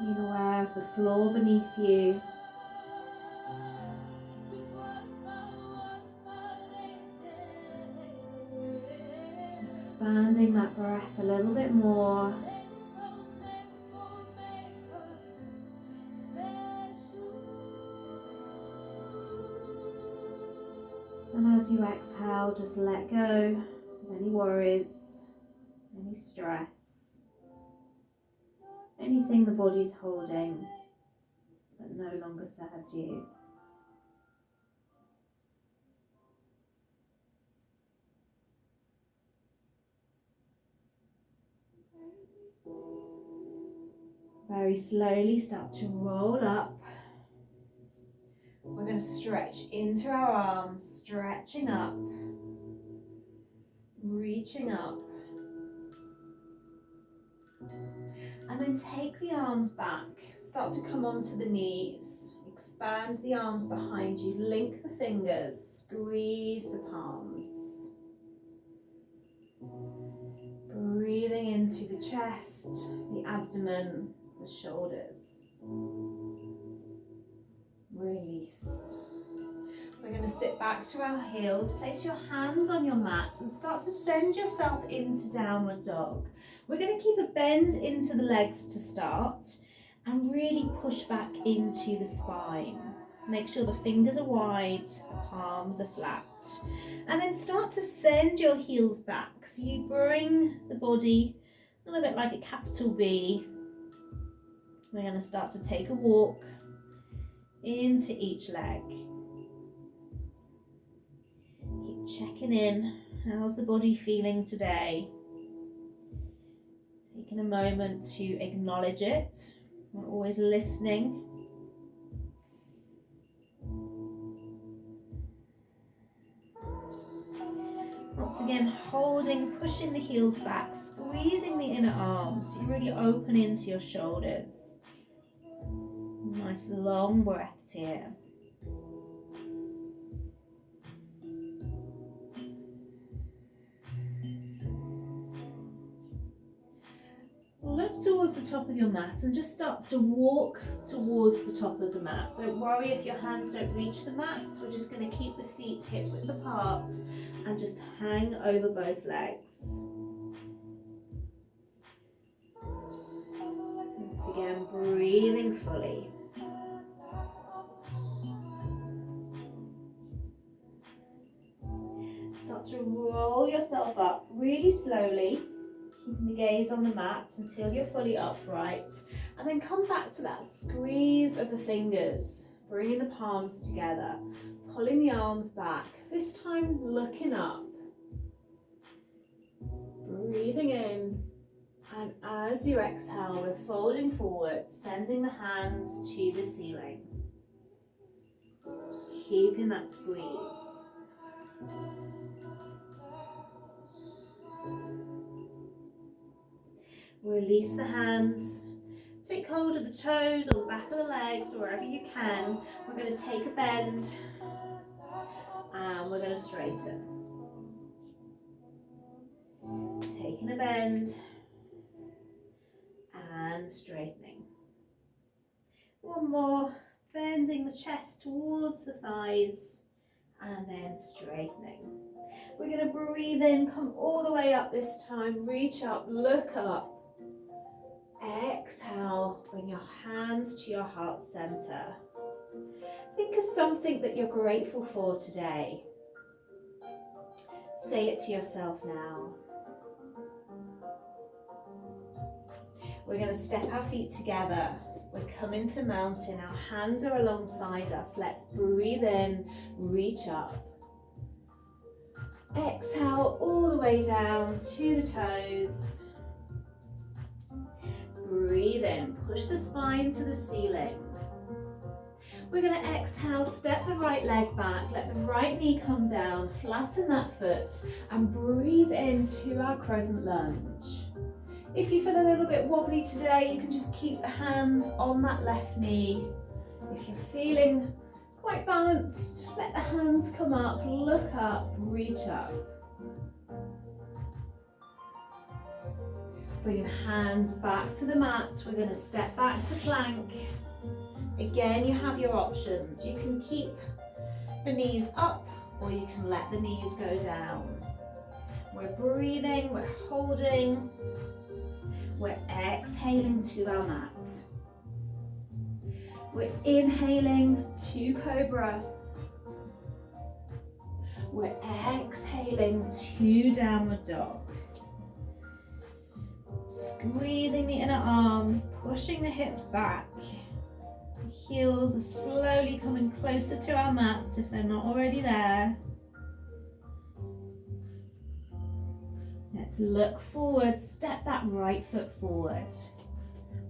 Being aware of the floor beneath you. Expanding that breath a little bit more. And as you exhale, just let go of any worries, any stress, anything the body's holding that no longer serves you. Very slowly start to roll up. We're going to stretch into our arms, stretching up, reaching up. And then take the arms back, start to come onto the knees, expand the arms behind you, link the fingers, squeeze the palms. Breathing into the chest, the abdomen, the shoulders. Release. We're going to sit back to our heels, place your hands on your mat and start to send yourself into downward dog. We're going to keep a bend into the legs to start and really push back into the spine. Make sure the fingers are wide, the palms are flat. And then start to send your heels back. So you bring the body a little bit like a capital V. We're going to start to take a walk into each leg. Keep checking in. How's the body feeling today? Taking a moment to acknowledge it. We're always listening. Once again, holding, pushing the heels back, squeezing the inner arms. So you really open into your shoulders. Nice long breaths here. Look towards the top of your mat and just start to walk towards the top of the mat. Don't worry if your hands don't reach the mat. We're just going to keep the feet hip width apart and just hang over both legs. Once again, breathing fully. Start to roll yourself up really slowly. Keeping the gaze on the mat until you're fully upright, and then come back to that squeeze of the fingers, bringing the palms together, pulling the arms back, this time looking up, breathing in, and as you exhale, we're folding forward, sending the hands to the ceiling, keeping that squeeze. Release the hands. Take hold of the toes or the back of the legs, wherever you can. We're going to take a bend and we're going to straighten. Taking a bend and straightening. One more, bending the chest towards the thighs and then straightening. We're going to breathe in, come all the way up this time, reach up, look up. Exhale, bring your hands to your heart center. Think of something that you're grateful for today. Say it to yourself now. We're going to step our feet together. We're coming to mountain. Our hands are alongside us. Let's breathe in, reach up. Exhale all the way down to the toes. Breathe in, push the spine to the ceiling. We're going to exhale, step the right leg back, let the right knee come down, flatten that foot, and breathe into our crescent lunge. If you feel a little bit wobbly today, you can just keep the hands on that left knee. If you're feeling quite balanced, let the hands come up, look up, reach up. Bring the hands back to the mat. We're going to step back to plank. Again, you have your options. You can keep the knees up or you can let the knees go down. We're breathing, we're holding, we're exhaling to our mat. We're inhaling to cobra. We're exhaling to downward dog. Squeezing the inner arms, pushing the hips back. The heels are slowly coming closer to our mat if they're not already there. Let's look forward, step that right foot forward.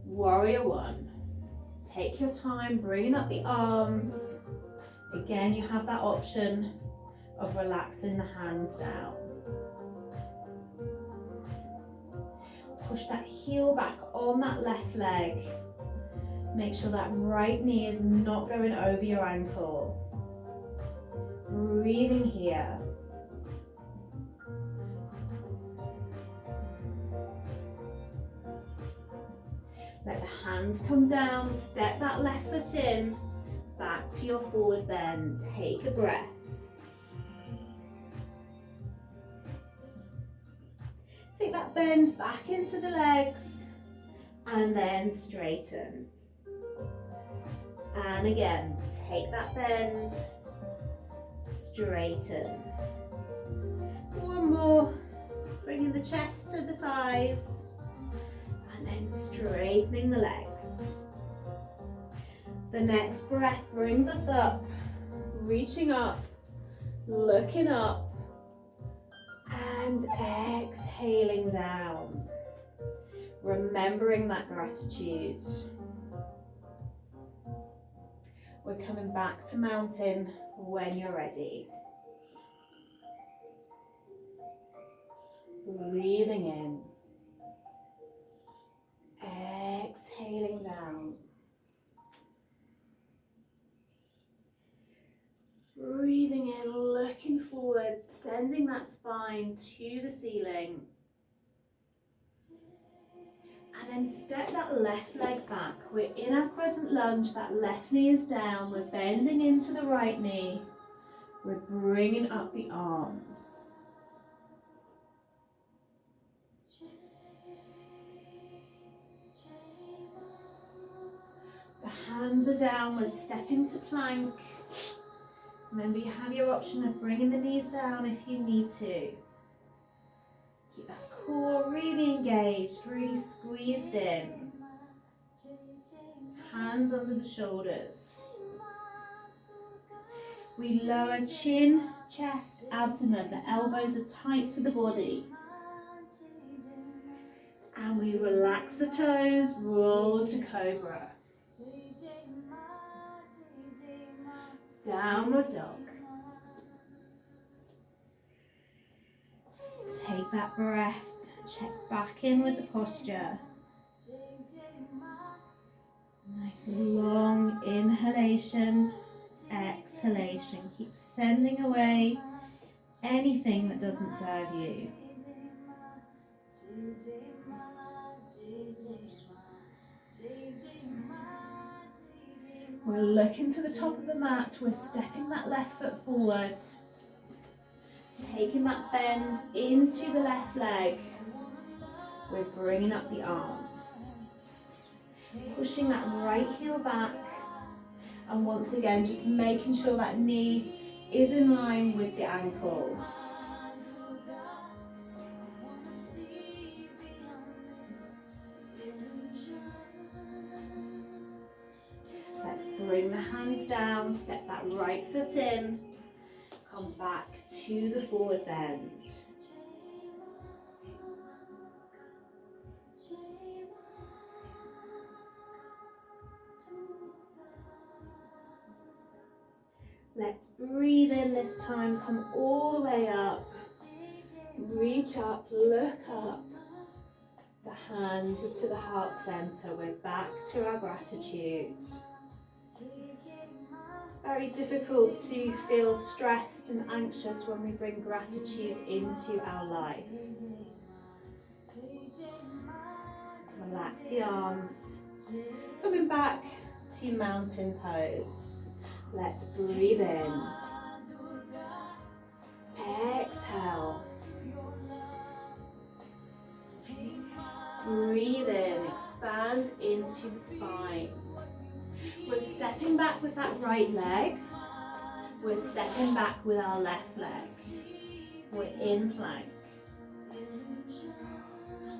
Warrior one. Take your time, bringing up the arms. Again, you have that option of relaxing the hands down. Push that heel back on that left leg. Make sure that right knee is not going over your ankle. Breathing here. Let the hands come down, step that left foot in, back to your forward bend. Take a breath. Take that bend back into the legs and then straighten. And again, take that bend, straighten. One more, bringing the chest to the thighs and then straightening the legs. The next breath brings us up, reaching up, looking up, and exhaling down. Remembering that gratitude. We're coming back to mountain when you're ready. Breathing in. Exhaling down. Breathing in, looking forward, sending that spine to the ceiling. And then step that left leg back. We're in our crescent lunge, that left knee is down. We're bending into the right knee. We're bringing up the arms. The hands are down, we're stepping to plank. Remember, you have your option of bringing the knees down if you need to. Keep that core really engaged, really squeezed in. Hands under the shoulders. We lower chin, chest, abdomen. The elbows are tight to the body. And we relax the toes, roll to cobra. Downward dog. Take that breath, check back in with the posture. Nice long inhalation, exhalation. Keep sending away anything that doesn't serve you. We're looking to the top of the mat, we're stepping that left foot forward. Taking that bend into the left leg. We're bringing up the arms. Pushing that right heel back. And once again, just making sure that knee is in line with the ankle. Let's bring the hands down, step that right foot in. Come back to the forward bend. Let's breathe in this time, come all the way up. Reach up, look up. The hands are to the heart center. We're back to our gratitude. It's very difficult to feel stressed and anxious when we bring gratitude into our life. Relax the arms. Coming back to mountain pose. Let's breathe in. Exhale. Breathe in, expand into the spine. We're stepping back with that right leg. We're stepping back with our left leg. We're in plank.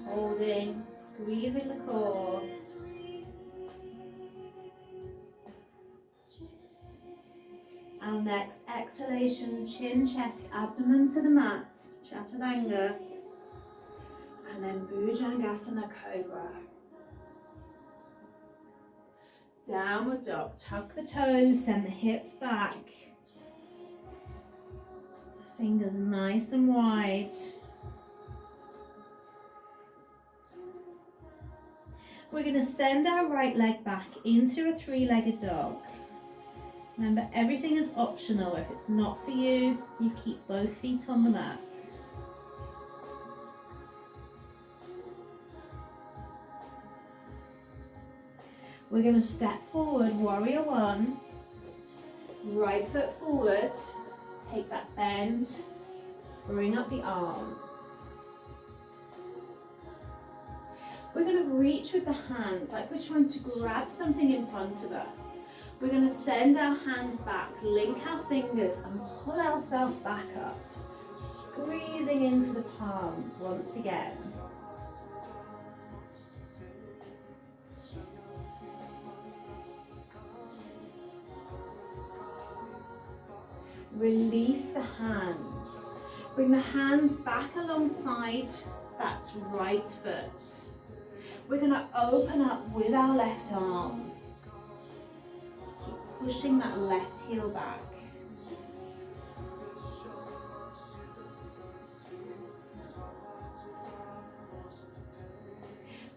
Holding, squeezing the core. Our next exhalation, chin, chest, abdomen to the mat, Chaturanga. And then Bhujangasana Cobra. Downward dog, tuck the toes, send the hips back. The fingers nice and wide. We're going to send our right leg back into a three-legged dog. Remember, everything is optional. If it's not for you, you keep both feet on the mat. We're going to step forward, warrior one. Right foot forward, take that bend, bring up the arms. We're going to reach with the hands like we're trying to grab something in front of us. We're going to send our hands back, link our fingers and pull ourselves back up, squeezing into the palms once again. Release the hands. Bring the hands back alongside that right foot. We're going to open up with our left arm. Keep pushing that left heel back.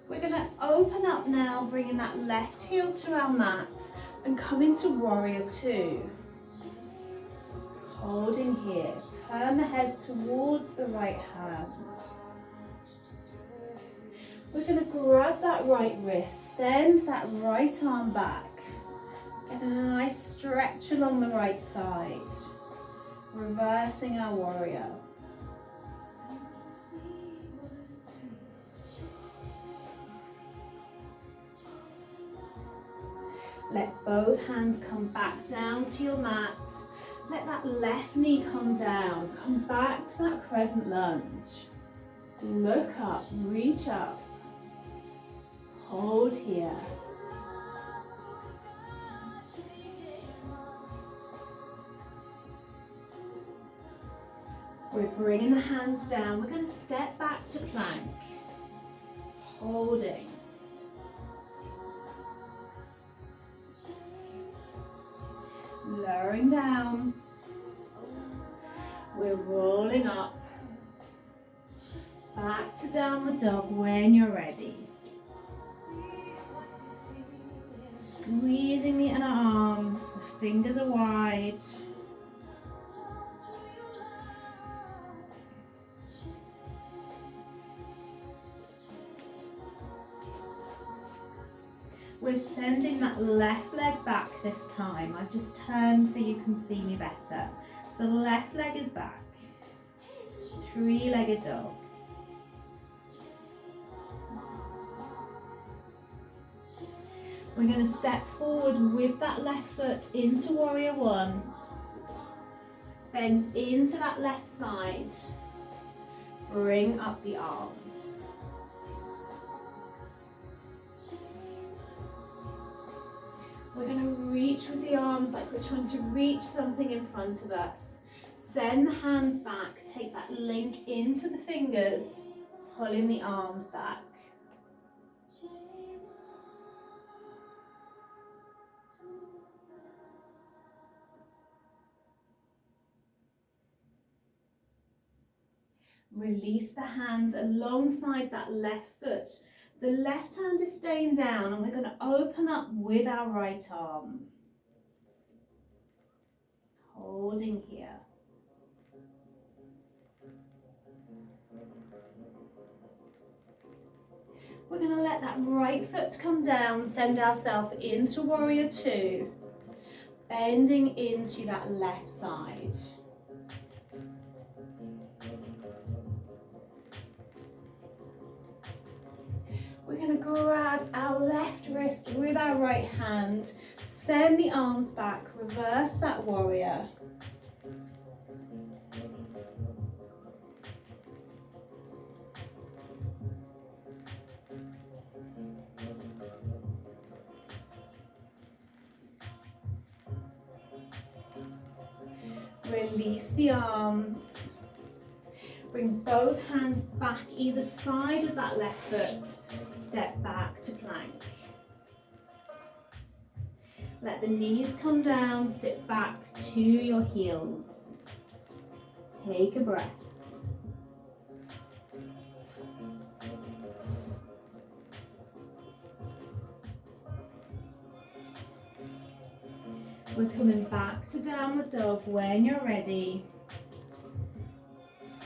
We're going to open up now, bringing that left heel to our mat and come into warrior two. Holding here, turn the head towards the right hand. We're going to grab that right wrist, send that right arm back. Get a nice stretch along the right side. Reversing our warrior. Let both hands come back down to your mat. Let that left knee come down. Come back to that crescent lunge. Look up, reach up. Hold here. We're bringing the hands down. We're going to step back to plank. Holding. Lowering down. We're rolling up. Back to downward dog when you're ready. Squeezing the inner arms, the fingers are wide. We're sending that left leg back this time. I've just turned so you can see me better. So left leg is back. Three-legged dog. We're going to step forward with that left foot into warrior one. Bend into that left side. Bring up the arms. We're going to reach with the arms like we're trying to reach something in front of us. Send the hands back, take that link into the fingers, pulling the arms back. Release the hands alongside that left foot. The left hand is staying down and we're going to open up with our right arm. Holding here. We're going to let that right foot come down, send ourselves into warrior two, bending into that left side. We're going to grab our left wrist with our right hand, send the arms back, reverse that warrior. Release the arms. Bring both hands back either side of that left foot. Step back to plank. Let the knees come down, sit back to your heels. Take a breath. We're coming back to downward dog when you're ready.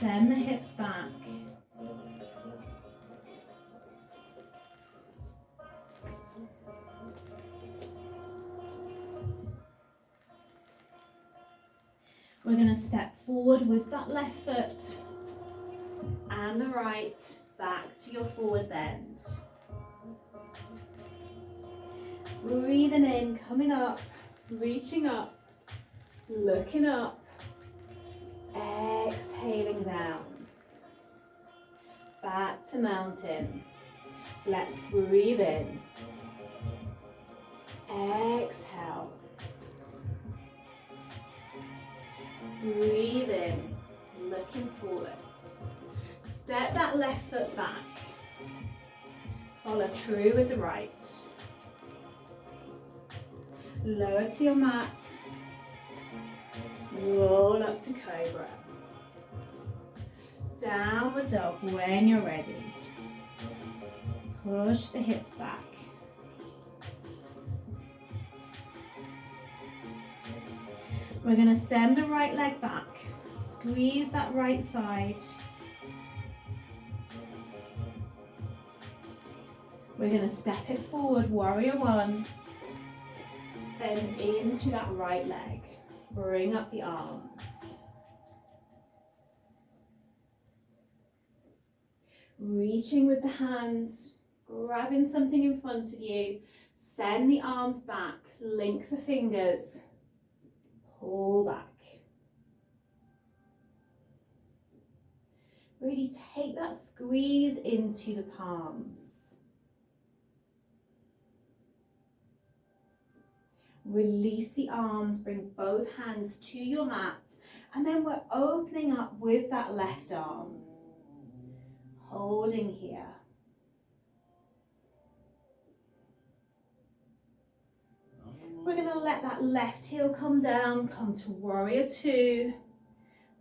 Send the hips back. We're going to step forward with that left foot and the right back to your forward bend. Breathing in, coming up, reaching up, looking up, exhaling down. Back to mountain. Let's breathe in. Exhale. Breathe in, looking forwards. Step that left foot back. Follow through with the right. Lower to your mat. Roll up to cobra. Downward dog when you're ready. Push the hips back. We're going to send the right leg back. Squeeze that right side. We're going to step it forward, warrior one. Bend into that right leg. Bring up the arms. Reaching with the hands, grabbing something in front of you. Send the arms back, link the fingers. Pull back. Really take that squeeze into the palms. Release the arms, bring both hands to your mat, and then we're opening up with that left arm. Holding here. We're going to let that left heel come down, come to warrior two,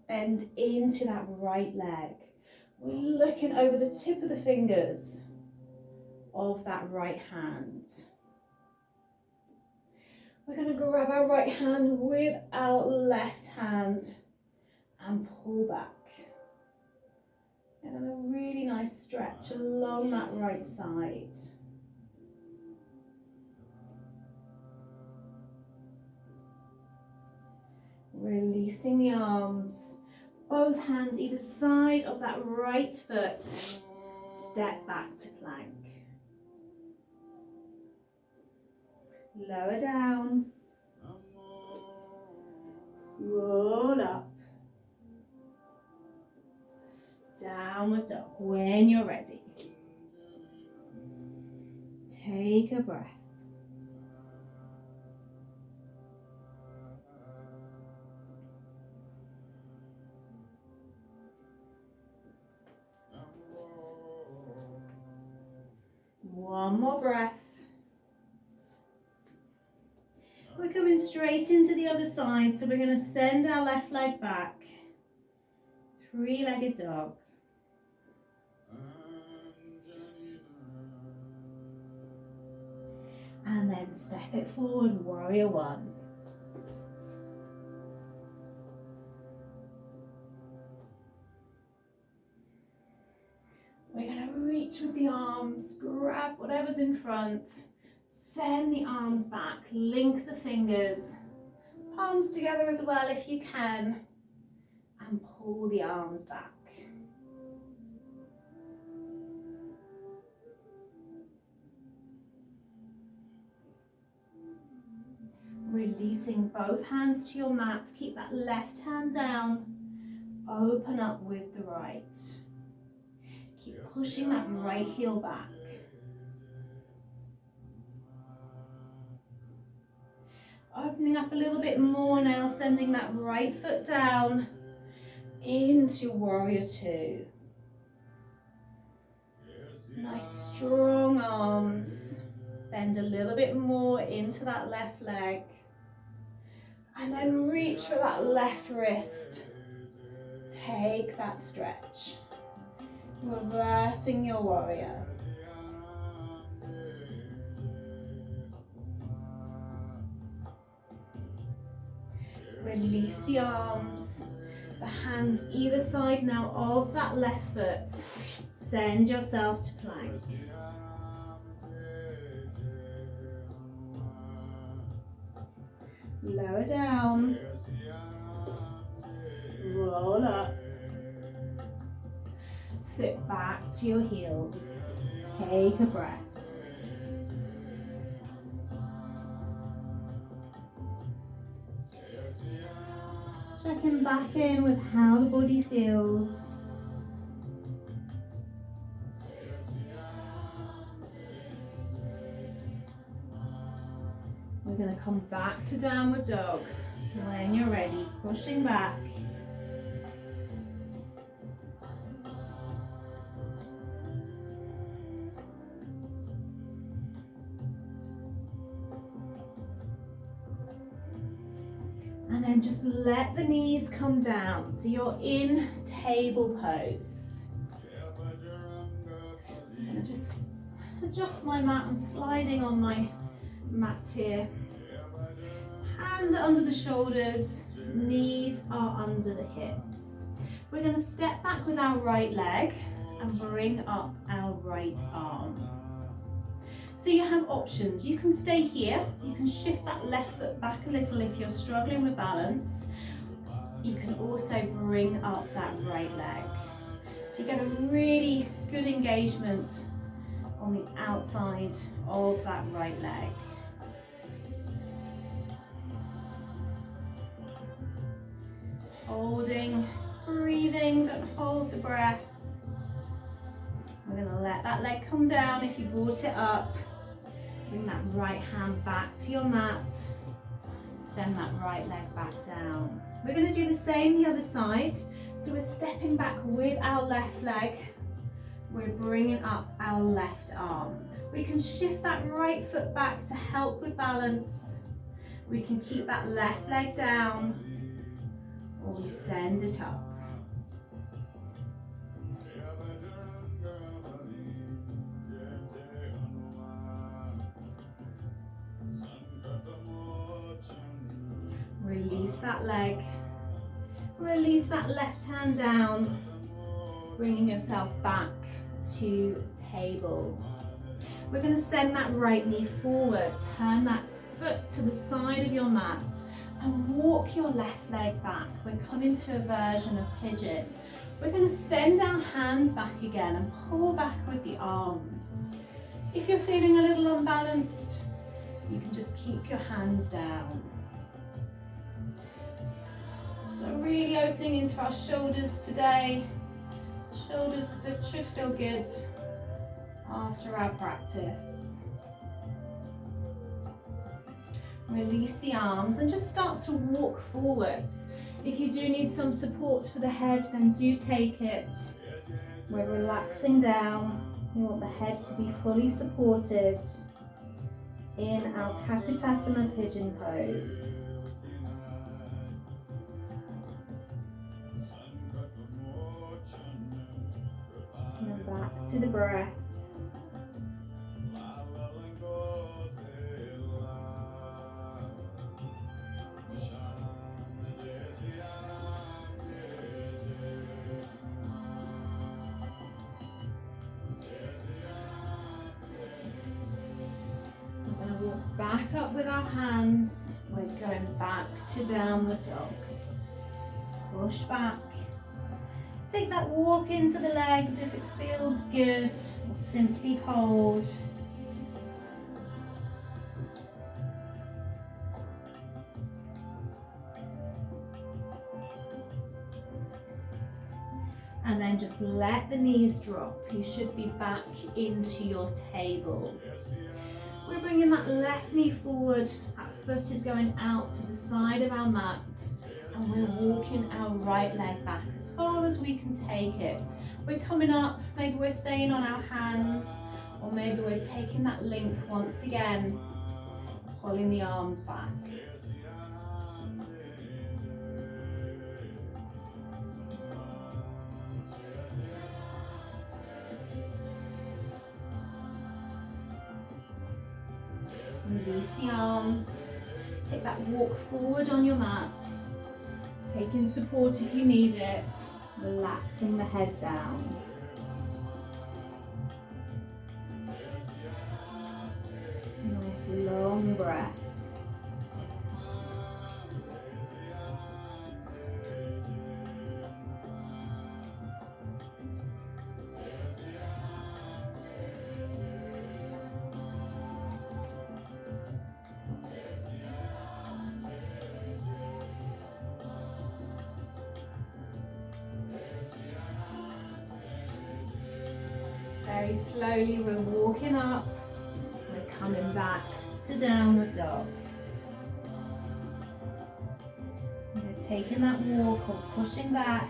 bend into that right leg. We're looking over the tip of the fingers of that right hand. We're going to grab our right hand with our left hand and pull back. And a really nice stretch along that right side. Releasing the arms, both hands either side of that right foot. Step back to plank. Lower down. Roll up. Downward dog when you're ready. Take a breath. One more breath. We're coming straight into the other side, so we're going to send our left leg back. Three-legged dog. And then step it forward, warrior one. We're going to reach with the arms. arms, grab whatever's in front, send the arms back, link the fingers, palms together as well if you can, and pull the arms back. Releasing both hands to your mat, keep that left hand down, open up with the right. Keep pushing that right heel back. Opening up a little bit more now, sending that right foot down into warrior two. Nice strong arms. Bend a little bit more into that left leg. And then reach for that left wrist. Take that stretch. Reversing your warrior. Release the arms. The hands either side now of that left foot. Send yourself to plank. Lower down. Roll up. Sit back to your heels. Take a breath. Checking back in with how the body feels. We're going to come back to downward dog. When you're ready, pushing back. And then just let the knees come down. So you're in table pose. I'm going to just adjust my mat. I'm sliding on my mat here. Hands are under the shoulders, knees are under the hips. We're going to step back with our right leg and bring up our right arm. So you have options. You can stay here. You can shift that left foot back a little if you're struggling with balance. You can also bring up that right leg. So you get a really good engagement on the outside of that right leg. Holding, breathing, don't hold the breath. We're going to let that leg come down. If you brought it up, bring that right hand back to your mat. Send that right leg back down. We're going to do the same the other side. So we're stepping back with our left leg. We're bringing up our left arm. We can shift that right foot back to help with balance. We can keep that left leg down, or we send it up. Release that leg. Release that left hand down, bringing yourself back to table. We're going to send that right knee forward, turn that foot to the side of your mat and walk your left leg back. We're coming to a version of pigeon. We're going to send our hands back again and pull back with the arms. If you're feeling a little unbalanced, you can just keep your hands down. So really opening into our shoulders today. Shoulders should feel good after our practice. Release the arms and just start to walk forwards. If you do need some support for the head, then do take it. We're relaxing down. We want the head to be fully supported in our Kapitasana pigeon pose. And back to the breath. back up with our hands. We're going back to downward dog. Push back. Take that walk into the legs if it feels good, or simply hold. And then just let the knees drop. You should be back into your table. We're bringing that left knee forward. That foot is going out to the side of our mat. And we're walking our right leg back as far as we can take it. We're coming up, maybe we're staying on our hands, or maybe we're taking that link once again, pulling the arms back. Release the arms. Take that walk forward on your mat. Taking support if you need it. Relaxing the head down. Nice long breath. Very slowly we're walking up, we're coming back to downward dog. We're taking that walk or pushing back.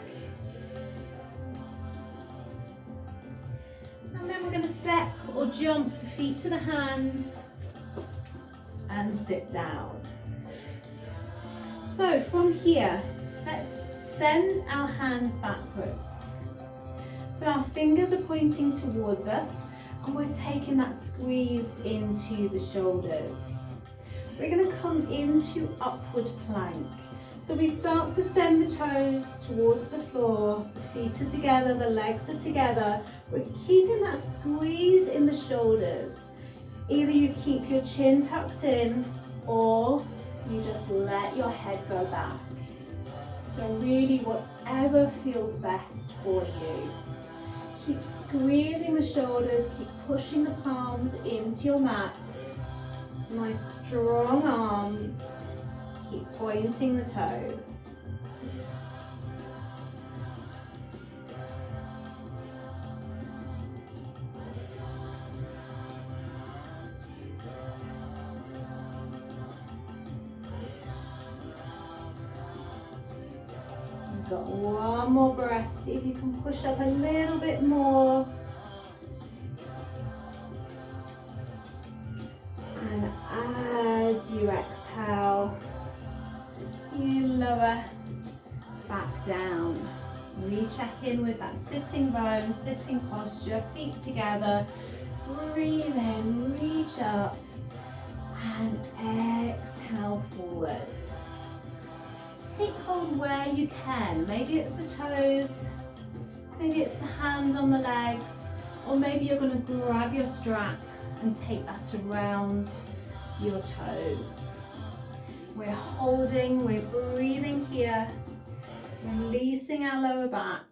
And then we're going to step or jump the feet to the hands and sit down. So from here, let's send our hands backwards. So our fingers are pointing towards us and we're taking that squeeze into the shoulders. We're going to come into upward plank. So we start to send the toes towards the floor, the feet are together, the legs are together. We're keeping that squeeze in the shoulders. Either you keep your chin tucked in or you just let your head go back. So really whatever feels best for you. Keep squeezing the shoulders, keep pushing the palms into your mat. Nice strong arms. Keep pointing the toes. We've got one more breath. See if you can push up a little bit more. And as you exhale, you lower back down. Recheck in with that sitting bone, sitting posture, feet together. Breathe in, reach up, and exhale forwards. Take hold where you can. Maybe it's the toes, maybe it's the hands on the legs, or maybe you're going to grab your strap and take that around your toes. We're holding, we're breathing here, releasing our lower back,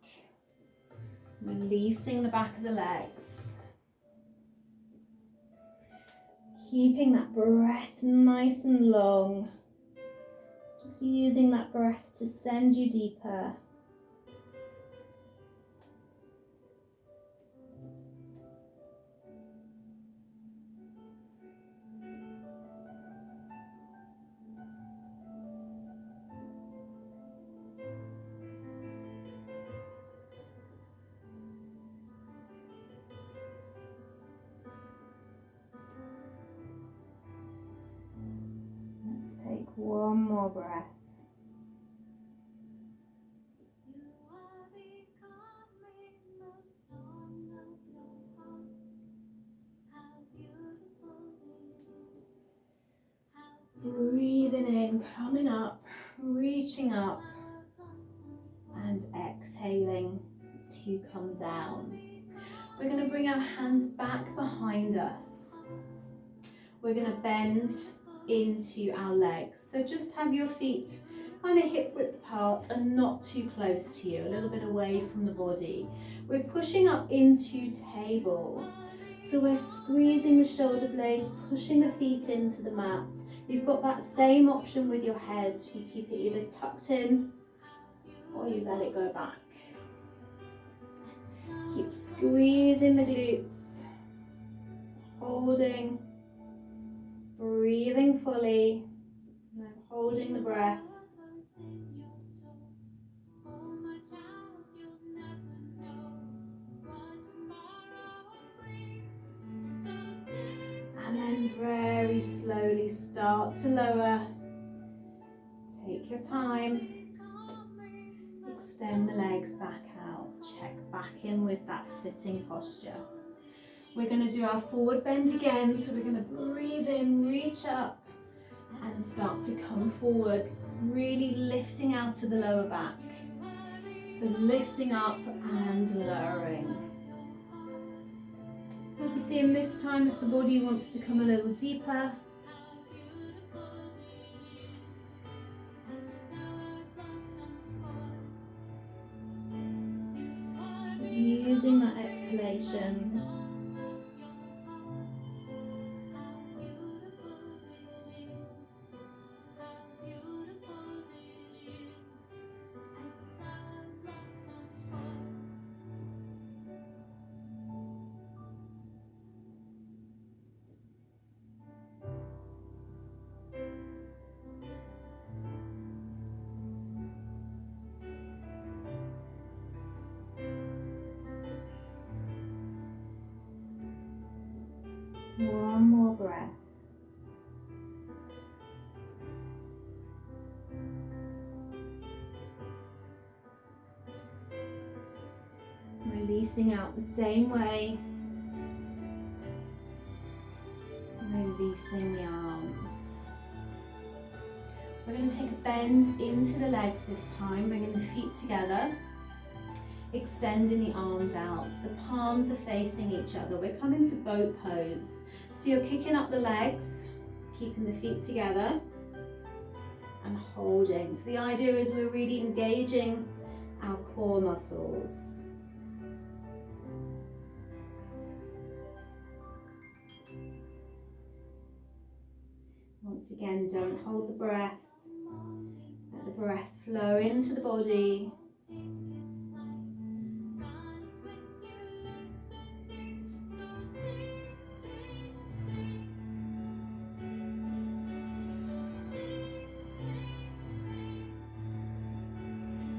releasing the back of the legs. Keeping that breath nice and long. Just using that breath to send you deeper. Let's take one more breath. Breathing in, coming up, reaching up, and exhaling to come down. We're going to bring our hands back behind us. we're going to bend into our legs. So just have your feet kind of hip width apart and not too close to you, a little bit away from the body. We're pushing up into table. So we're squeezing the shoulder blades, pushing the feet into the mat. You've got that same option with your head. You keep it either tucked in or you let it go back. Keep squeezing the glutes, holding, breathing fully, and then holding the breath. And then very slowly start to lower. Take your time. Extend the legs back out. Check back in with that sitting posture. We're going to do our forward bend again. So we're going to breathe in, reach up, and start to come forward, really lifting out of the lower back. So lifting up and lowering. We'll be seeing this time if the body wants to come a little deeper. Using that exhalation. One more breath. Releasing out the same way. Releasing the arms. We're going to take a bend into the legs this time, bringing the feet together. Extending the arms out, so the palms are facing each other. We're coming to boat pose. So you're kicking up the legs, keeping the feet together and holding. So the idea is we're really engaging our core muscles. Once again, don't hold the breath. Let the breath flow into the body.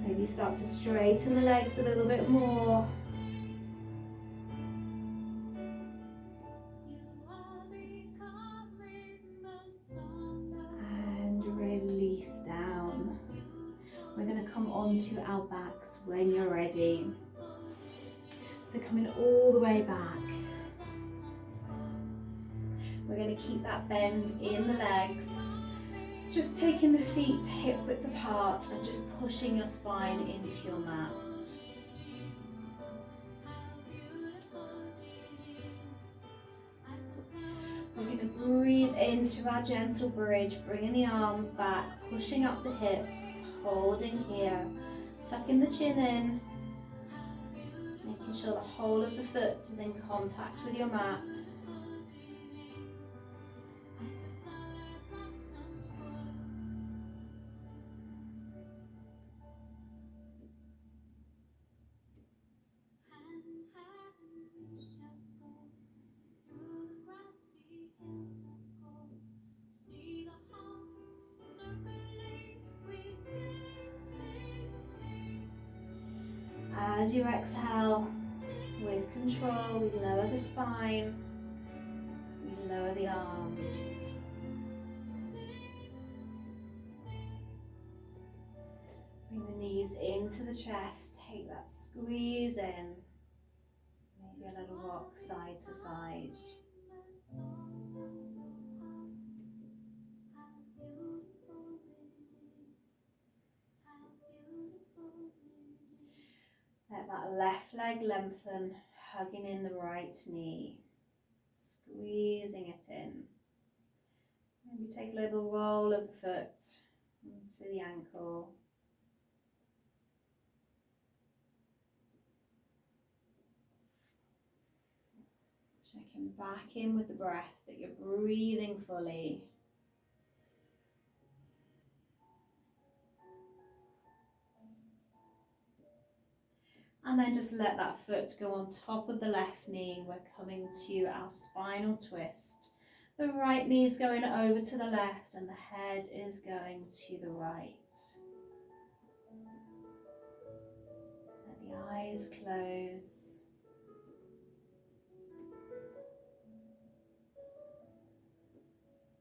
Maybe start to straighten the legs a little bit more. And release down. We're going to come onto our backs when you're ready. So coming all the way back. We're going to keep that bend in the legs. Just taking the feet hip width apart and just pushing your spine into your mat. We're going to breathe into our gentle bridge, bringing the arms back, pushing up the hips, holding here, tucking the chin in, making sure the whole of the foot is in contact with your mat. As you exhale, with control, we lower the spine, we lower the arms. Bring the knees into the chest, take that squeeze in, maybe a little rock side to side. Let that left leg lengthen, hugging in the right knee, squeezing it in. Maybe take a little roll of the foot into the ankle. Checking back in with the breath, that you're breathing fully. And then just let that foot go on top of the left knee. We're coming to our spinal twist. The right knee is going over to the left and the head is going to the right. Let the eyes close.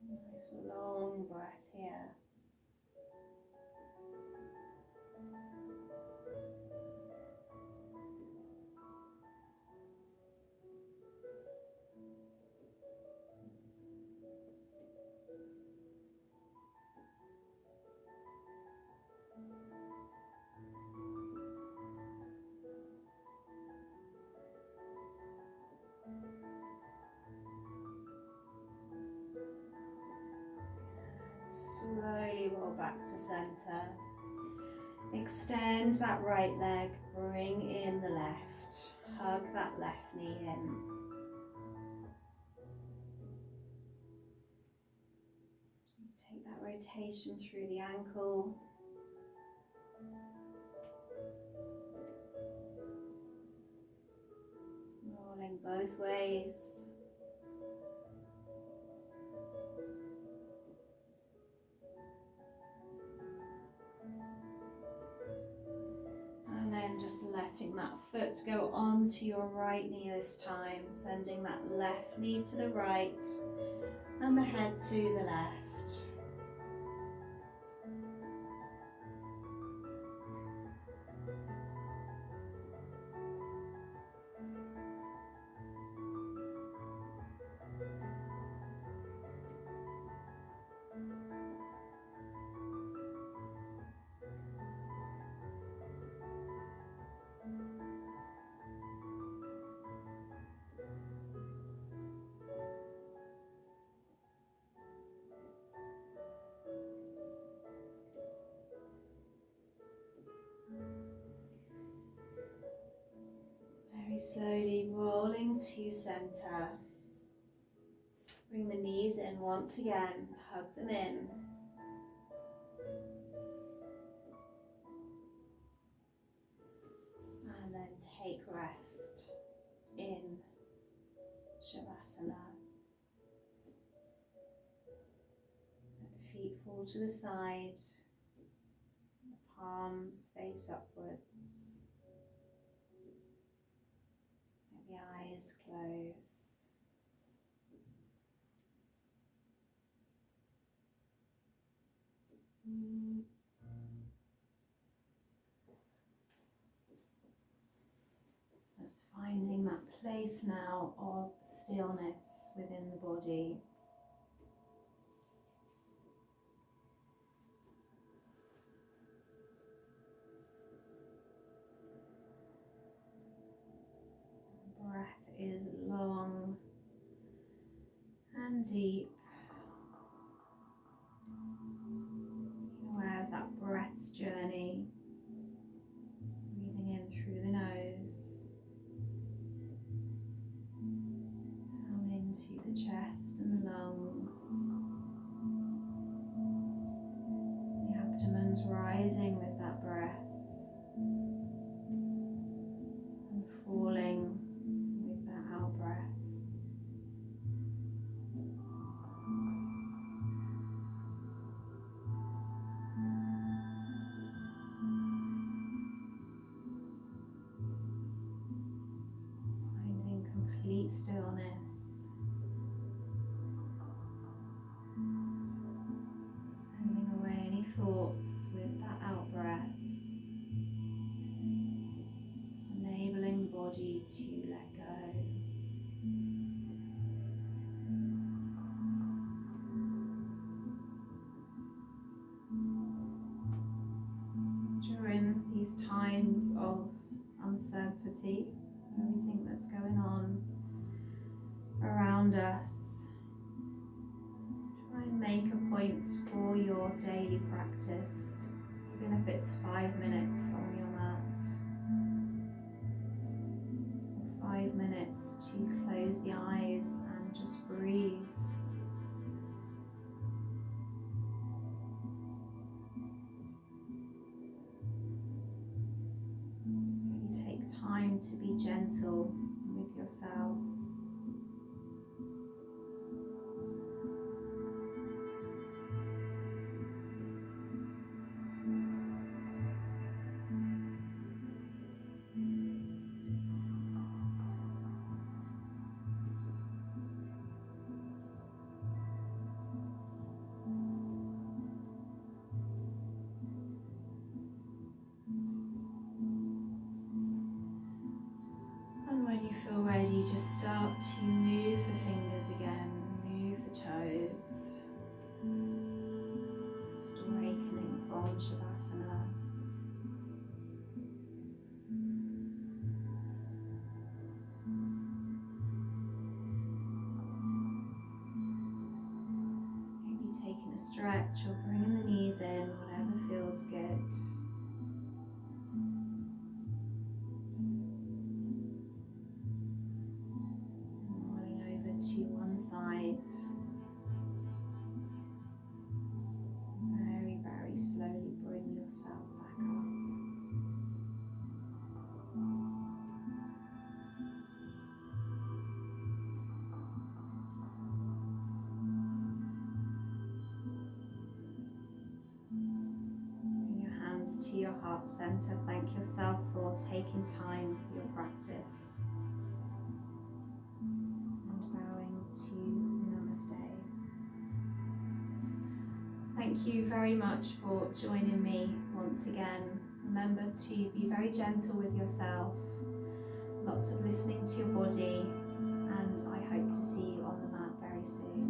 Nice long breath here. Slowly roll back to center. Extend that right leg, bring in the left. Hug that left knee in. Take that rotation through the ankle. Rolling both ways. And then just letting that foot go onto your right knee this time, sending that left knee to the right and the head to the left. Very slowly rolling to center. Bring the knees in once again, hug them in. And then take rest in Shavasana. Let the feet fall to the side, the palms face upwards. Let the eyes close. Just finding that place now of stillness within the body. The breath is long and deep. Aware of that breath's journey. Breathing in through the nose, down into the chest and the lungs. The abdomen's rising with that breath and falling with that out breath. Finding complete stillness. Sending away any thoughts with that out breath. Just enabling the body to let go. During these times of uncertainty, everything that's going on around us, try and make point for your daily practice, even if it's 5 minutes on your mat, or 5 minutes to close the eyes and just breathe. Really take time to be gentle with yourself. And when you feel ready, just start to move the fingers again, move the toes. Just awakening from Shavasana. Maybe taking a stretch or bringing the knees in, whatever feels good. Rolling over to one side. Very, very slowly bring yourself back up. Bring your hands to your heart center. Thank yourself for taking time for your practice. And bowing to Namaste. Thank you very much for joining me once again. Remember to be very gentle with yourself. Lots of listening to your body, and I hope to see you on the mat very soon.